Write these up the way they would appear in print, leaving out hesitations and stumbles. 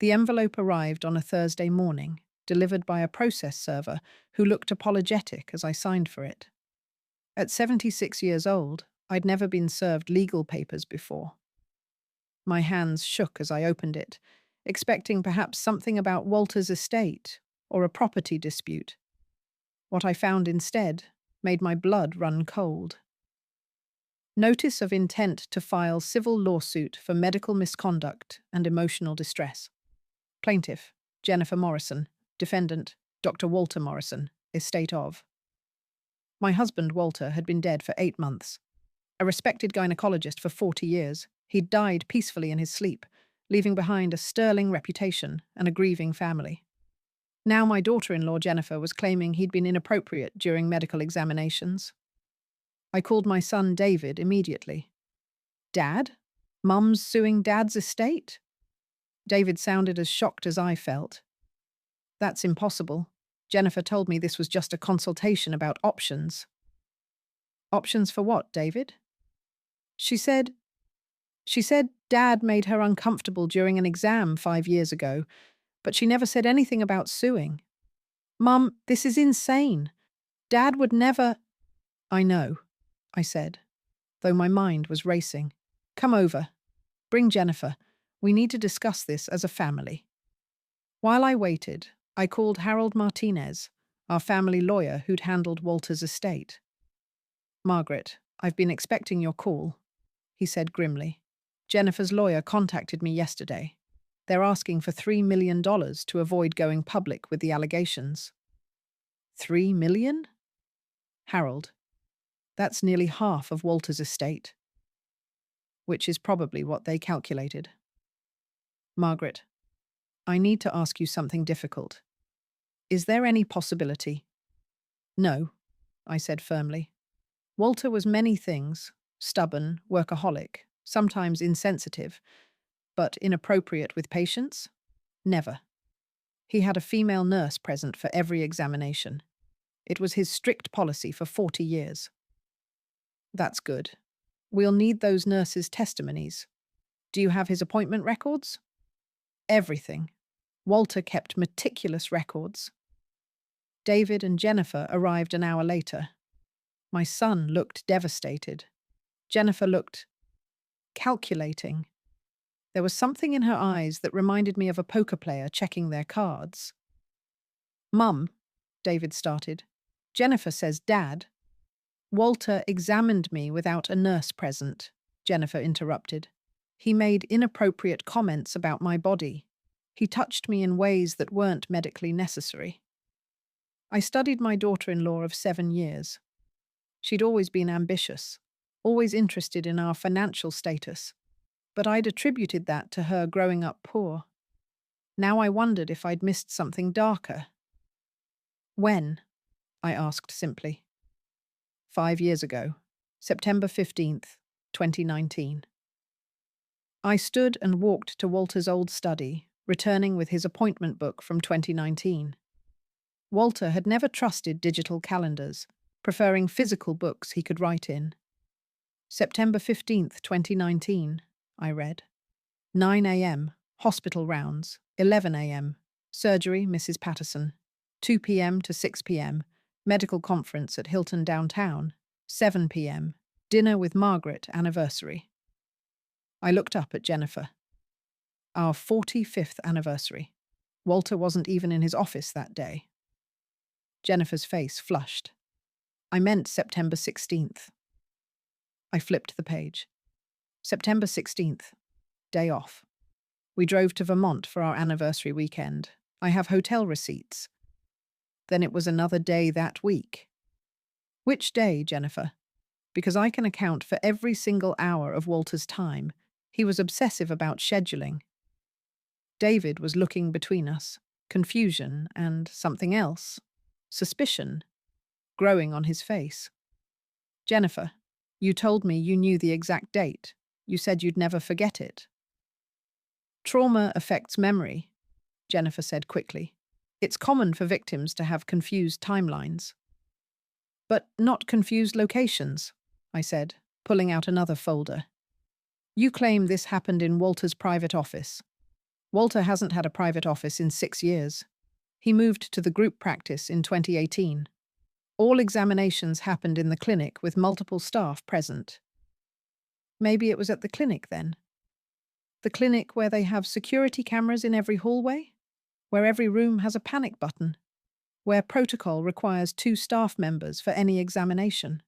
The envelope arrived on a Thursday morning, delivered by a process server who looked apologetic as I signed for it. At 76 years old, I'd never been served legal papers before. My hands shook as I opened it, expecting perhaps something about Walter's estate or a property dispute. What I found instead made my blood run cold. Notice of intent to file civil lawsuit for medical misconduct and emotional distress. Plaintiff, Jennifer Morrison. Defendant, Dr. Walter Morrison, estate of. My husband, Walter, had been dead for 8 months. A respected gynecologist for 40 years, he'd died peacefully in his sleep, leaving behind a sterling reputation and a grieving family. Now my daughter-in-law, Jennifer, was claiming he'd been inappropriate during medical examinations. I called my son, David, immediately. Dad? Mum's suing Dad's estate? David sounded as shocked as I felt. That's impossible. Jennifer told me this was just a consultation about options. Options for what, David? She said Dad made her uncomfortable during an exam 5 years ago, but she never said anything about suing. Mum, this is insane. Dad would never— I know, I said, though my mind was racing. Come over. Bring Jennifer. We need to discuss this as a family. While I waited, I called Harold Martinez, our family lawyer who'd handled Walter's estate. Margaret, I've been expecting your call, he said grimly. Jennifer's lawyer contacted me yesterday. They're asking for $3 million to avoid going public with the allegations. $3 million? Harold, that's nearly half of Walter's estate. Which is probably what they calculated. Margaret, I need to ask you something difficult. Is there any possibility? No, I said firmly. Walter was many things: stubborn, workaholic, sometimes insensitive, but inappropriate with patients? Never. He had a female nurse present for every examination. It was his strict policy for 40 years. That's good. We'll need those nurses' testimonies. Do you have his appointment records? Everything. Walter kept meticulous records. David and Jennifer arrived an hour later. My son looked devastated. Jennifer looked calculating. There was something in her eyes that reminded me of a poker player checking their cards. Mum, David started. Jennifer says Dad. Walter examined me without a nurse present, Jennifer interrupted. He made inappropriate comments about my body. He touched me in ways that weren't medically necessary. I studied my daughter-in-law of 7 years. She'd always been ambitious, always interested in our financial status, but I'd attributed that to her growing up poor. Now I wondered if I'd missed something darker. When? I asked simply. 5 years ago, September 15th, 2019. I stood and walked to Walter's old study, returning with his appointment book from 2019. Walter had never trusted digital calendars, preferring physical books he could write in. September 15th, 2019, I read. 9 a.m., hospital rounds. 11 a.m., surgery, Mrs. Patterson. 2 p.m. to 6 p.m., medical conference at Hilton downtown. 7 p.m., dinner with Margaret anniversary. I looked up at Jennifer. Our 45th anniversary. Walter wasn't even in his office that day. Jennifer's face flushed. I meant September 16th. I flipped the page. September 16th. Day off. We drove to Vermont for our anniversary weekend. I have hotel receipts. Then it was another day that week. Which day, Jennifer? Because I can account for every single hour of Walter's time. He was obsessive about scheduling. David was looking between us, confusion and something else, suspicion, growing on his face. Jennifer, you told me you knew the exact date. You said you'd never forget it. Trauma affects memory, Jennifer said quickly. It's common for victims to have confused timelines. But not confused locations, I said, pulling out another folder. You claim this happened in Walter's private office. Walter hasn't had a private office in 6 years. He moved to the group practice in 2018. All examinations happened in the clinic with multiple staff present. Maybe it was at the clinic then. The clinic where they have security cameras in every hallway? Where every room has a panic button? Where protocol requires 2 staff members for any examination?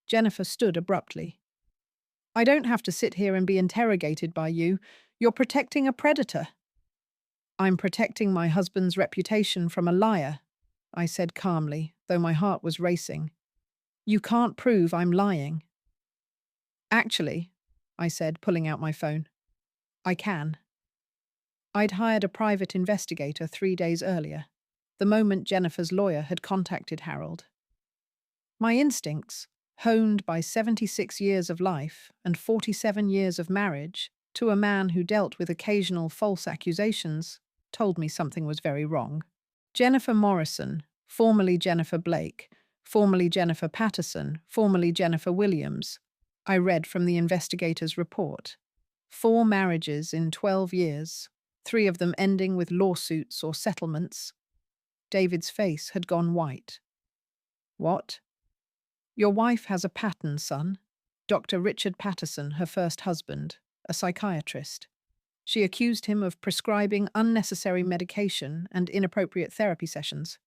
Jennifer stood abruptly. I don't have to sit here and be interrogated by you. You're protecting a predator. I'm protecting my husband's reputation from a liar, I said calmly, though my heart was racing. You can't prove I'm lying. Actually, I said, pulling out my phone, I can. I'd hired a private investigator 3 days earlier, the moment Jennifer's lawyer had contacted Harold. My instincts, honed by 76 years of life and 47 years of marriage to a man who dealt with occasional false accusations, told me something was very wrong. Jennifer Morrison, formerly Jennifer Blake, formerly Jennifer Patterson, formerly Jennifer Williams, I read from the investigator's report. 4 marriages in 12 years, 3 of them ending with lawsuits or settlements. David's face had gone white. What? Your wife has a pattern, son. Dr. Richard Patterson, her first husband, a psychiatrist. She accused him of prescribing unnecessary medication and inappropriate therapy sessions.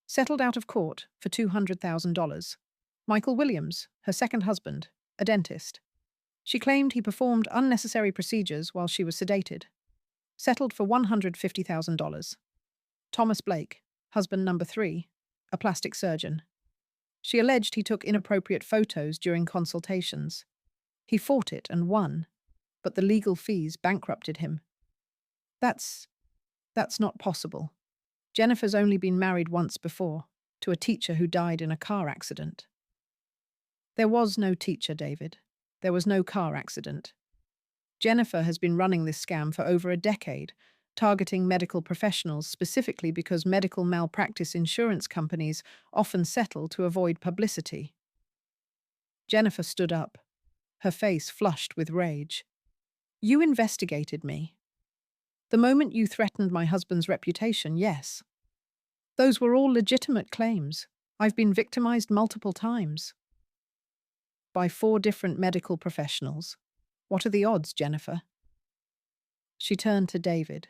Settled out of court for $200,000. Michael Williams, her second husband, a dentist. She claimed he performed unnecessary procedures while she was sedated. Settled for $150,000. Thomas Blake, husband number 3, a plastic surgeon. She alleged he took inappropriate photos during consultations. He fought it and won, but the legal fees bankrupted him. That's not possible. Jennifer's only been married once before, to a teacher who died in a car accident. There was no teacher, David. There was no car accident. Jennifer has been running this scam for over a decade, targeting medical professionals specifically because medical malpractice insurance companies often settle to avoid publicity. Jennifer stood up, her face flushed with rage. You investigated me. The moment you threatened my husband's reputation, yes. Those were all legitimate claims. I've been victimized multiple times. By 4 different medical professionals. What are the odds, Jennifer? She turned to David,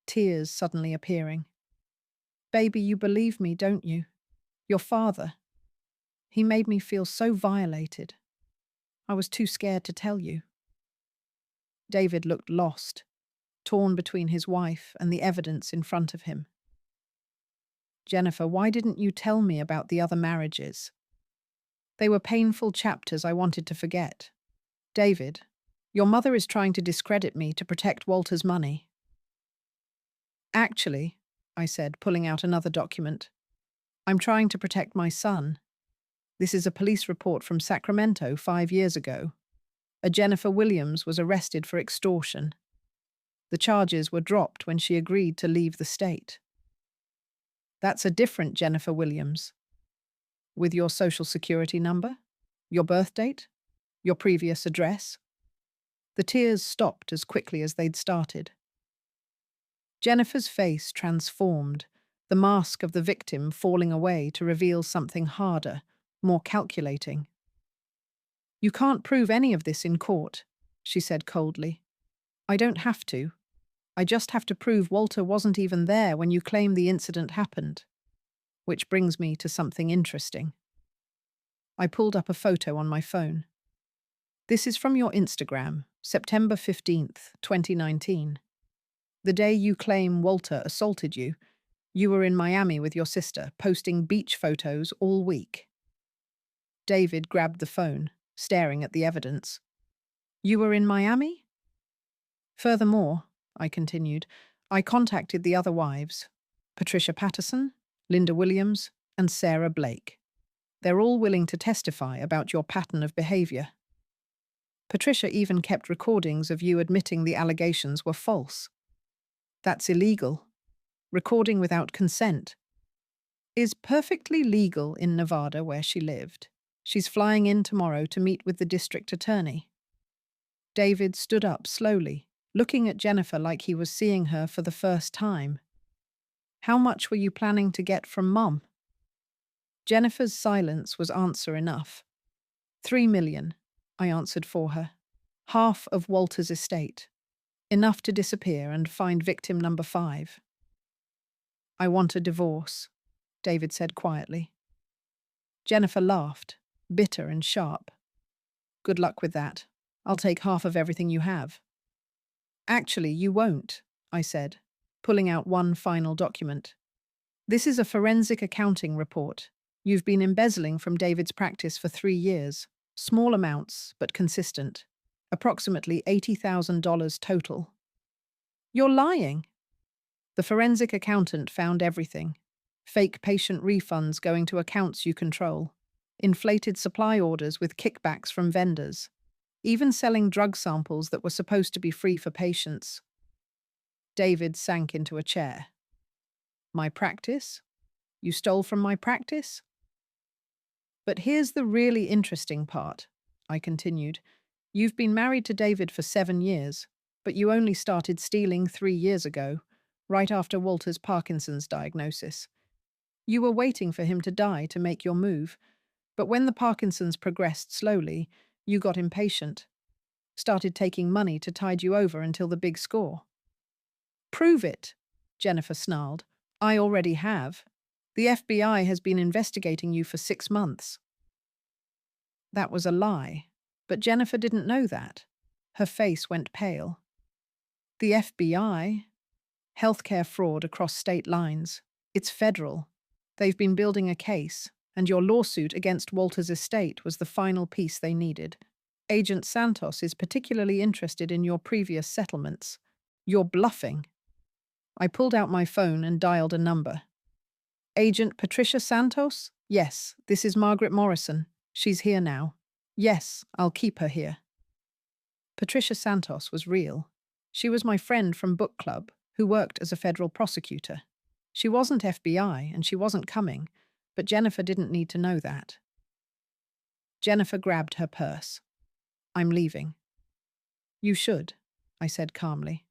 tears suddenly appearing. Baby, you believe me, don't you? Your father. He made me feel so violated. I was too scared to tell you. David looked lost, torn between his wife and the evidence in front of him. Jennifer, why didn't you tell me about the other marriages? They were painful chapters I wanted to forget. David, your mother is trying to discredit me to protect Walter's money. Actually, I said, pulling out another document, I'm trying to protect my son. This is a police report from Sacramento 5 years ago. A Jennifer Williams was arrested for extortion. The charges were dropped when she agreed to leave the state. That's a different Jennifer Williams. With your social security number? Your birth date? Your previous address? The tears stopped as quickly as they'd started. Jennifer's face transformed, the mask of the victim falling away to reveal something harder, more calculating. You can't prove any of this in court, she said coldly. I don't have to. I just have to prove Walter wasn't even there when you claim the incident happened. Which brings me to something interesting. I pulled up a photo on my phone. This is from your Instagram, September 15th, 2019. The day you claim Walter assaulted you, you were in Miami with your sister, posting beach photos all week. David grabbed the phone, staring at the evidence. You were in Miami? Furthermore, I continued, I contacted the other wives, Patricia Patterson, Linda Williams, and Sarah Blake. They're all willing to testify about your pattern of behavior. Patricia even kept recordings of you admitting the allegations were false. That's illegal. Recording without consent is perfectly legal in Nevada where she lived. She's flying in tomorrow to meet with the district attorney. David stood up slowly, looking at Jennifer like he was seeing her for the first time. How much were you planning to get from Mom? Jennifer's silence was answer enough. 3 million, I answered for her. Half of Walter's estate. Enough to disappear and find victim number 5. I want a divorce, David said quietly. Jennifer laughed, bitter and sharp. Good luck with that. I'll take half of everything you have. Actually, you won't, I said, pulling out one final document. This is a forensic accounting report. You've been embezzling from David's practice for 3 years. Small amounts, but consistent. Approximately $80,000 total. You're lying. The forensic accountant found everything. Fake patient refunds going to accounts you control. Inflated supply orders with kickbacks from vendors. Even selling drug samples that were supposed to be free for patients. David sank into a chair. My practice? You stole from my practice? But here's the really interesting part, I continued. You've been married to David for 7 years, but you only started stealing 3 years ago, right after Walter's Parkinson's diagnosis. You were waiting for him to die to make your move, but when the Parkinson's progressed slowly, you got impatient. Started taking money to tide you over until the big score. Prove it, Jennifer snarled. I already have. The FBI has been investigating you for 6 months. That was a lie, but Jennifer didn't know that. Her face went pale. The FBI? Healthcare fraud across state lines. It's federal. They've been building a case, and your lawsuit against Walter's estate was the final piece they needed. Agent Santos is particularly interested in your previous settlements. You're bluffing. I pulled out my phone and dialed a number. Agent Patricia Santos? Yes, this is Margaret Morrison. She's here now. Yes, I'll keep her here. Patricia Santos was real. She was my friend from book club, who worked as a federal prosecutor. She wasn't FBI and she wasn't coming, but Jennifer didn't need to know that. Jennifer grabbed her purse. I'm leaving. You should, I said calmly.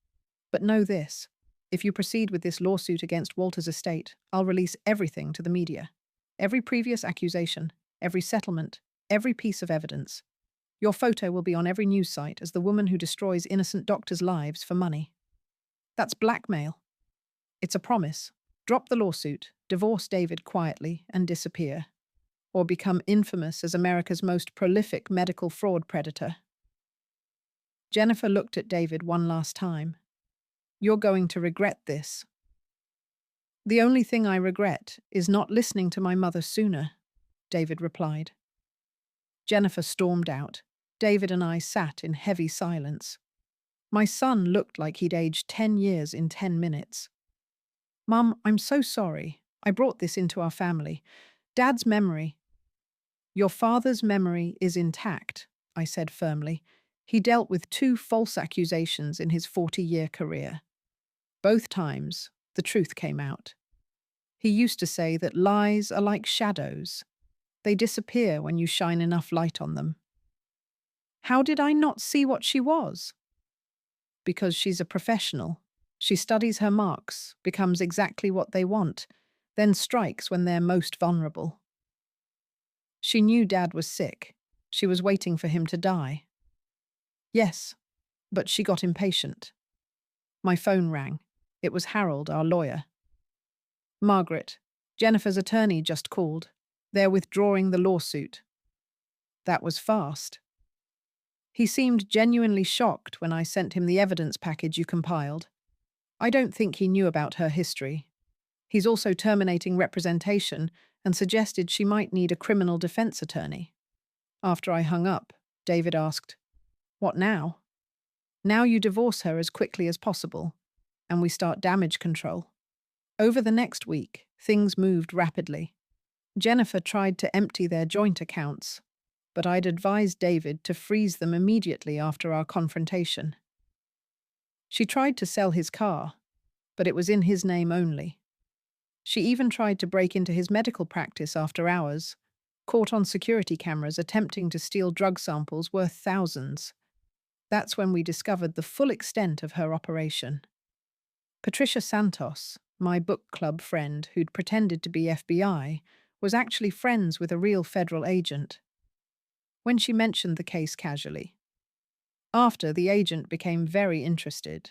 But know this. If you proceed with this lawsuit against Walter's estate, I'll release everything to the media. Every previous accusation, every settlement, every piece of evidence. Your photo will be on every news site as the woman who destroys innocent doctors' lives for money. That's blackmail. It's a promise. Drop the lawsuit, divorce David quietly, and disappear. Or become infamous as America's most prolific medical fraud predator. Jennifer looked at David one last time. You're going to regret this. The only thing I regret is not listening to my mother sooner, David replied. Jennifer stormed out. David and I sat in heavy silence. My son looked like he'd aged 10 years in 10 minutes. Mum, I'm so sorry. I brought this into our family. Dad's memory. Your father's memory is intact, I said firmly. He dealt with 2 false accusations in his 40-year career. Both times, the truth came out. He used to say that lies are like shadows. They disappear when you shine enough light on them. How did I not see what she was? Because she's a professional. She studies her marks, becomes exactly what they want, then strikes when they're most vulnerable. She knew Dad was sick. She was waiting for him to die. Yes, but she got impatient. My phone rang. It was Harold, our lawyer. Margaret, Jennifer's attorney just called. They're withdrawing the lawsuit. That was fast. He seemed genuinely shocked when I sent him the evidence package you compiled. I don't think he knew about her history. He's also terminating representation and suggested she might need a criminal defense attorney. After I hung up, David asked, "What now?" "Now you divorce her as quickly as possible, and we start damage control." Over the next week, things moved rapidly. Jennifer tried to empty their joint accounts, but I'd advised David to freeze them immediately after our confrontation. She tried to sell his car, but it was in his name only. She even tried to break into his medical practice after hours, caught on security cameras attempting to steal drug samples worth thousands. That's when we discovered the full extent of her operation. Patricia Santos, my book club friend who'd pretended to be FBI, was actually friends with a real federal agent. When she mentioned the case casually. After, the agent became very interested.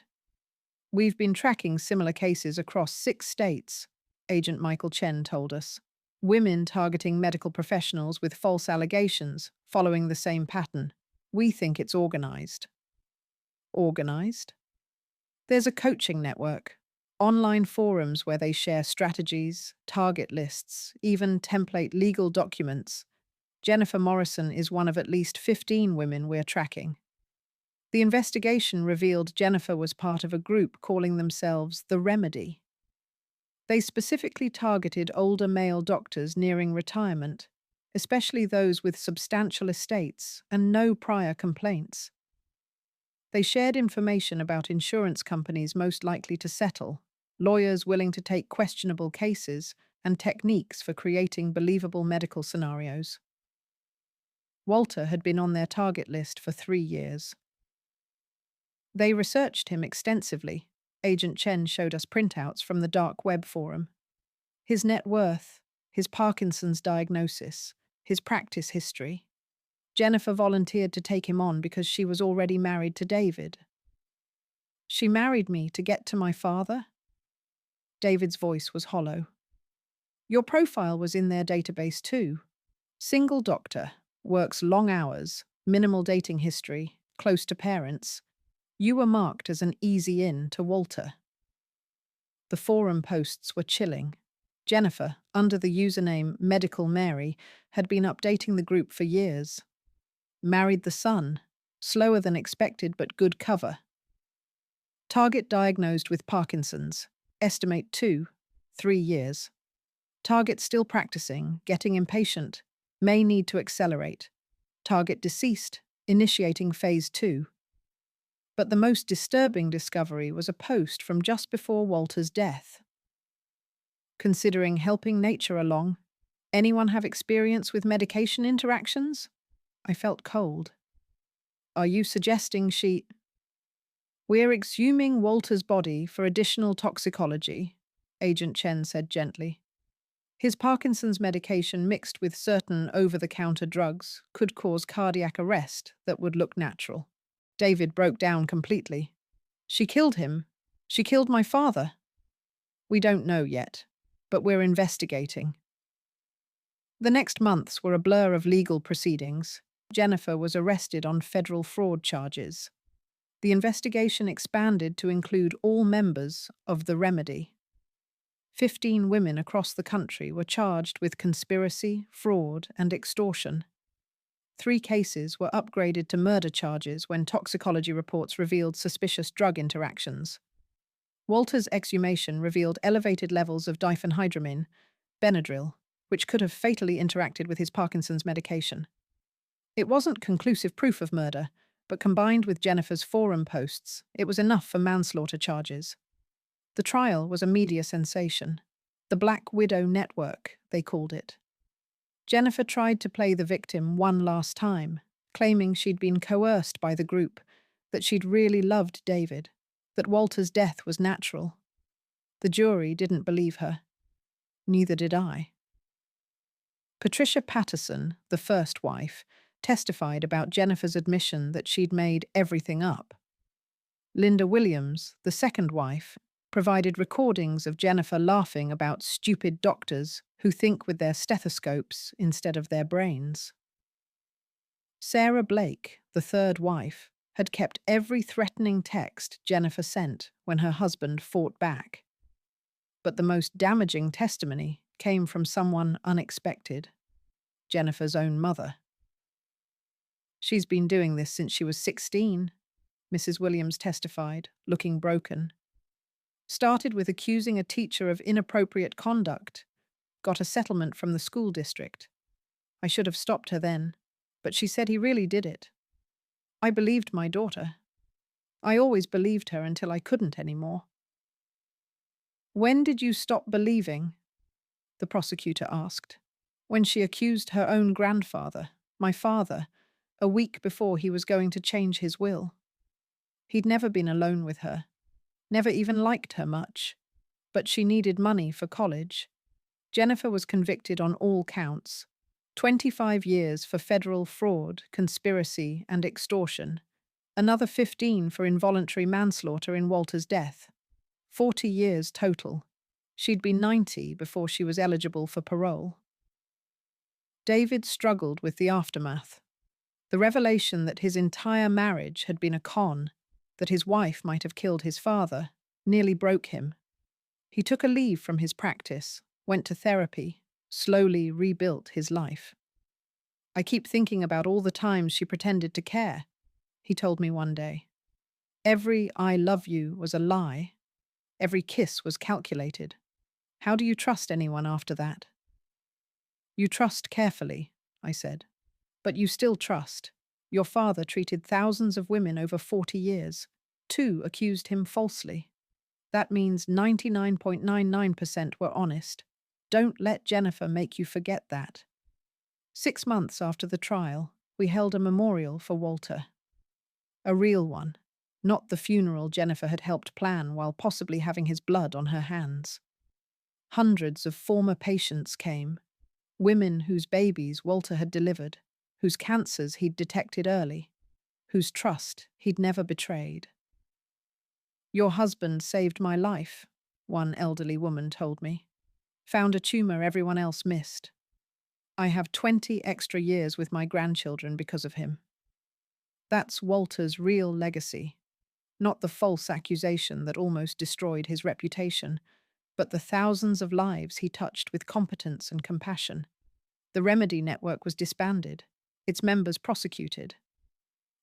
"We've been tracking similar cases across 6 states," Agent Michael Chen told us. "Women targeting medical professionals with false allegations, following the same pattern. We think it's organized." Organized? There's a coaching network, online forums where they share strategies, target lists, even template legal documents. Jennifer Morrison is one of at least 15 women we're tracking. The investigation revealed Jennifer was part of a group calling themselves The Remedy. They specifically targeted older male doctors nearing retirement, especially those with substantial estates and no prior complaints. They shared information about insurance companies most likely to settle, lawyers willing to take questionable cases, and techniques for creating believable medical scenarios. Walter had been on their target list for 3 years. They researched him extensively. Agent Chen showed us printouts from the dark web forum. His net worth, his Parkinson's diagnosis, his practice history. Jennifer volunteered to take him on because she was already married to David. "She married me to get to my father?" David's voice was hollow. "Your profile was in their database too. Single doctor, works long hours, minimal dating history, close to parents. You were marked as an easy in to Walter." The forum posts were chilling. Jennifer, under the username Medical Mary, had been updating the group for years. Married the son, slower than expected but good cover. Target diagnosed with Parkinson's, estimate 2-3 years. Target still practicing, getting impatient, may need to accelerate. Target deceased, initiating phase 2. But the most disturbing discovery was a post from just before Walter's death. "Considering helping nature along, anyone have experience with medication interactions?" I felt cold. "Are you suggesting she—" "We're exhuming Walter's body for additional toxicology," Agent Chen said gently. "His Parkinson's medication mixed with certain over-the-counter drugs could cause cardiac arrest that would look natural." David broke down completely. "She killed him. She killed my father." "We don't know yet, but we're investigating." The next months were a blur of legal proceedings. Jennifer was arrested on federal fraud charges. The investigation expanded to include all members of The Remedy. 15 women across the country were charged with conspiracy, fraud, and extortion. 3 cases were upgraded to murder charges when toxicology reports revealed suspicious drug interactions. Walter's exhumation revealed elevated levels of diphenhydramine, Benadryl, which could have fatally interacted with his Parkinson's medication. It wasn't conclusive proof of murder, but combined with Jennifer's forum posts, it was enough for manslaughter charges. The trial was a media sensation. The Black Widow Network, they called it. Jennifer tried to play the victim one last time, claiming she'd been coerced by the group, that she'd really loved David, that Walter's death was natural. The jury didn't believe her. Neither did I. Patricia Patterson, the first wife, testified about Jennifer's admission that she'd made everything up. Linda Williams, the second wife, provided recordings of Jennifer laughing about stupid doctors who think with their stethoscopes instead of their brains. Sarah Blake, the third wife, had kept every threatening text Jennifer sent when her husband fought back. But the most damaging testimony came from someone unexpected, Jennifer's own mother. "She's been doing this since she was 16, Mrs. Williams testified, looking broken. "Started with accusing a teacher of inappropriate conduct, got a settlement from the school district. I should have stopped her then, but she said he really did it. I believed my daughter. I always believed her until I couldn't anymore." "When did you stop believing?" the prosecutor asked. "When she accused her own grandfather, my father, a week before he was going to change his will." He'd never been alone with her, never even liked her much, but she needed money for college. Jennifer was convicted on all counts. 25 years for federal fraud, conspiracy, and extortion. Another 15 for involuntary manslaughter in Walter's death. 40 years total. She'd be 90 before she was eligible for parole. David struggled with the aftermath. The revelation that his entire marriage had been a con, that his wife might have killed his father, nearly broke him. He took a leave from his practice, went to therapy, slowly rebuilt his life. "I keep thinking about all the times she pretended to care," he told me one day. "Every 'I love you' was a lie. Every kiss was calculated. How do you trust anyone after that?" "You trust carefully," I said. "But you still trust. Your father treated thousands of women over 40 years. 2 accused him falsely. That means 99.99% were honest. Don't let Jennifer make you forget that." 6 months after the trial, we held a memorial for Walter. A real one, not the funeral Jennifer had helped plan while possibly having his blood on her hands. Hundreds of former patients came, women whose babies Walter had delivered, whose cancers he'd detected early, whose trust he'd never betrayed. "Your husband saved my life," one elderly woman told me. "Found a tumor everyone else missed. I have 20 extra years with my grandchildren because of him." That's Walter's real legacy, not the false accusation that almost destroyed his reputation, but the thousands of lives he touched with competence and compassion. The Remedy Network was disbanded, its members prosecuted.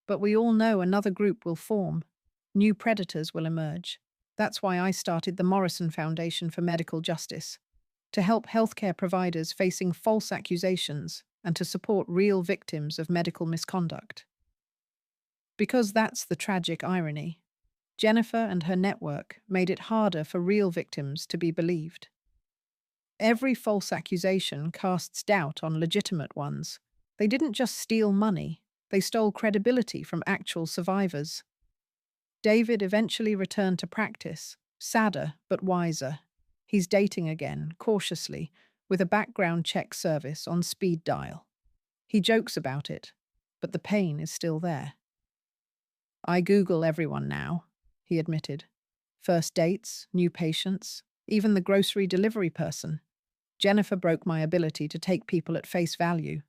But we all know another group will form. New predators will emerge. That's why I started the Morrison Foundation for Medical Justice, to help healthcare providers facing false accusations and to support real victims of medical misconduct. Because that's the tragic irony. Jennifer and her network made it harder for real victims to be believed. Every false accusation casts doubt on legitimate ones. They didn't just steal money, they stole credibility from actual survivors. David eventually returned to practice, sadder but wiser. He's dating again, cautiously, with a background check service on speed dial. He jokes about it, but the pain is still there. "I Google everyone now," he admitted. "First dates, new patients, even the grocery delivery person. Jennifer broke my ability to take people at face value."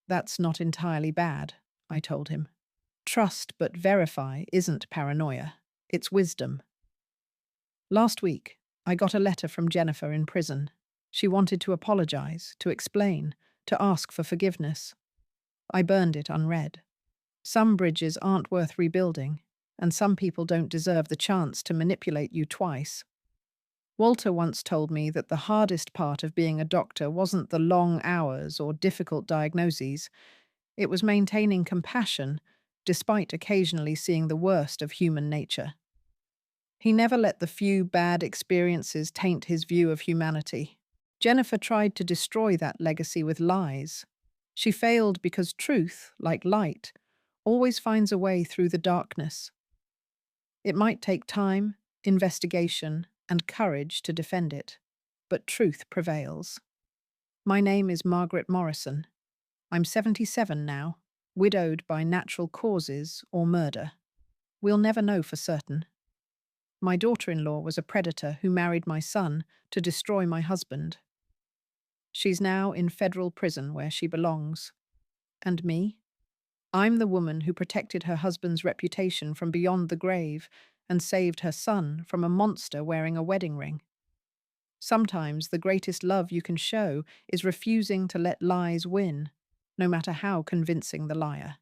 "That's not entirely bad," I told him. "Trust but verify isn't paranoia, it's wisdom." Last week, I got a letter from Jennifer in prison. She wanted to apologize, to explain, to ask for forgiveness. I burned it unread. Some bridges aren't worth rebuilding, and some people don't deserve the chance to manipulate you twice. Walter once told me that the hardest part of being a doctor wasn't the long hours or difficult diagnoses. It was maintaining compassion, despite occasionally seeing the worst of human nature. He never let the few bad experiences taint his view of humanity. Jennifer tried to destroy that legacy with lies. She failed because truth, like light, always finds a way through the darkness. It might take time, investigation, and courage to defend it, but truth prevails. My name is Margaret Morrison. I'm 77 now, widowed by natural causes or murder. We'll never know for certain. My daughter-in-law was a predator who married my son to destroy my husband. She's now in federal prison where she belongs. And me? I'm the woman who protected her husband's reputation from beyond the grave and saved her son from a monster wearing a wedding ring. Sometimes the greatest love you can show is refusing to let lies win, no matter how convincing the liar.